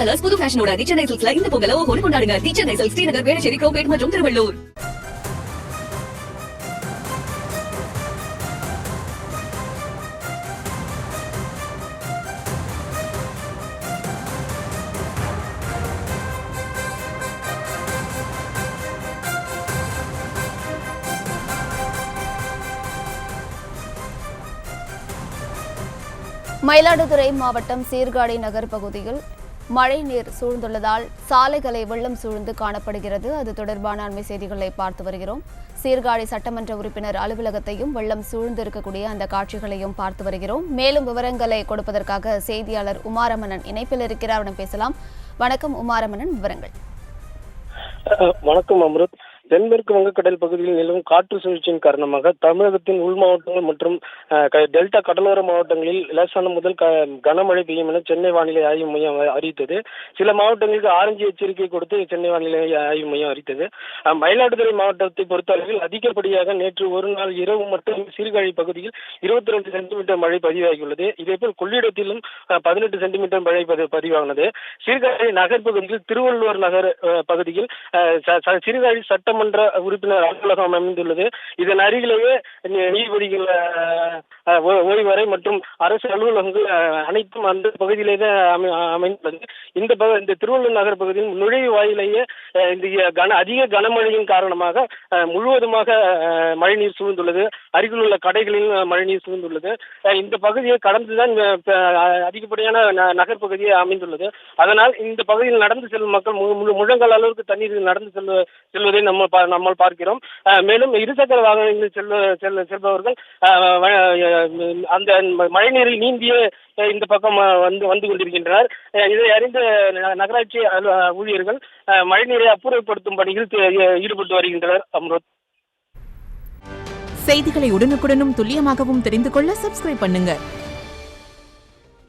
Colours புது ஃபேஷனோட தி சென்னை சில்க்ஸ்ல இந்த பொங்கலை ஓஹோன்னு கொண்டாடுங்க. தி சென்னை சில்க்ஸ் ஸ்ரீநகர், வேளச்சேரி, கோபேட் மற்றும் திருவள்ளூர். மயிலாடுதுறை மாவட்டம் சீர்காழி நகர் பகுதியில் மழை நீர் சூழ்ந்துள்ளதால் சாலைகளை வெள்ளம் சூழ்ந்து காணப்படுகிறது. அது தொடர்பான அண்மை செய்திகளை பார்த்து வருகிறோம். சீர்காழி சட்டமன்ற உறுப்பினர் அலுவலகத்தையும் வெள்ளம் சூழ்ந்து இருக்கக்கூடிய அந்த காட்சிகளையும் பார்த்து வருகிறோம். மேலும் விவரங்களை கொடுப்பதற்காக செய்தியாளர் உமாரமணன் இணைப்பில் இருக்கிறார். அவரிடம் பேசலாம். வணக்கம் உமாரமணன், விவரங்கள். வணக்கம் அம்ருத். தென்மேற்கு வங்கக்கடல் பகுதியில் நிலவும் காற்று சுழற்சியின் காரணமாக தமிழகத்தின் உள் மாவட்டங்கள் மற்றும் டெல்டா கடலோர மாவட்டங்களில் லேசான முதல் கனமழை பெய்யும் என சென்னை வானிலை ஆய்வு மையம் அறிவித்தது. சில மாவட்டங்களுக்கு ஆரஞ்சு எச்சரிக்கை கொடுத்து சென்னை வானிலை ஆய்வு மையம் அறிவித்தது. மயிலாடுதுறை மாவட்டத்தை பொறுத்தளவில் அதிகப்படியாக நேற்று ஒரு நாள் இரவு மட்டும் சீர்காழி பகுதியில் 22 சென்டிமீட்டர் மழை பதிவாகியுள்ளது. இதேபோல் கொள்ளிடத்திலும் 18 சென்டிமீட்டர் மழை பதிவானது. சீர்காழி நகர் பகுதியில் திருவள்ளூர் நகர் பகுதியில் சீர்காழி சட்டமன்ற உறுப்பினர் அலுவலகம் அமைந்துள்ளது. இதன் அருகிலேயே நீதிபதிகள் ஓய்வறை மற்றும் அரசு அலுவலகங்கள் அனைத்தும் அந்த பகுதியிலேயே அமைந்துள்ளது. இந்த திருவள்ளூர் நகர் பகுதியில் நுழைவு வாயிலேயே இந்த அதிக கனமழையின் காரணமாக முழுவதுமாக மழைநீர் சூழ்ந்துள்ளது. அருகிலுள்ள கடைகளில் மழைநீர் சூழ்ந்துள்ளது. இந்த பகுதியை கடந்துதான் அதிகப்படியான நகர் பகுதியை அமைந்துள்ளது. அதனால் இந்த பகுதியில் நடந்து செல்லும் மக்கள் முழங்கால் அளவுக்கு தண்ணீர் நடந்து செல்வதை நம்மால் பார்க்கிறோம். மேலும் இருசக்கர வாகனங்களில் செல்பவர்கள் அந்த மழைநீரில் நீந்திய இந்த பக்கம் வந்து கொண்டிருக்கின்றனர். இதை அறிந்த நகராட்சி ஊழியர்கள் மழைநீரை அப்புறப்படுத்தும் பணியில் ஈடுபட்டு வருகின்றனர். அம்ருத், செய்திகளை உடனுக்குடனும் துல்லியமாகவும் தெரிந்து கொள்ள சப்ஸ்கிரைப் பண்ணுங்க.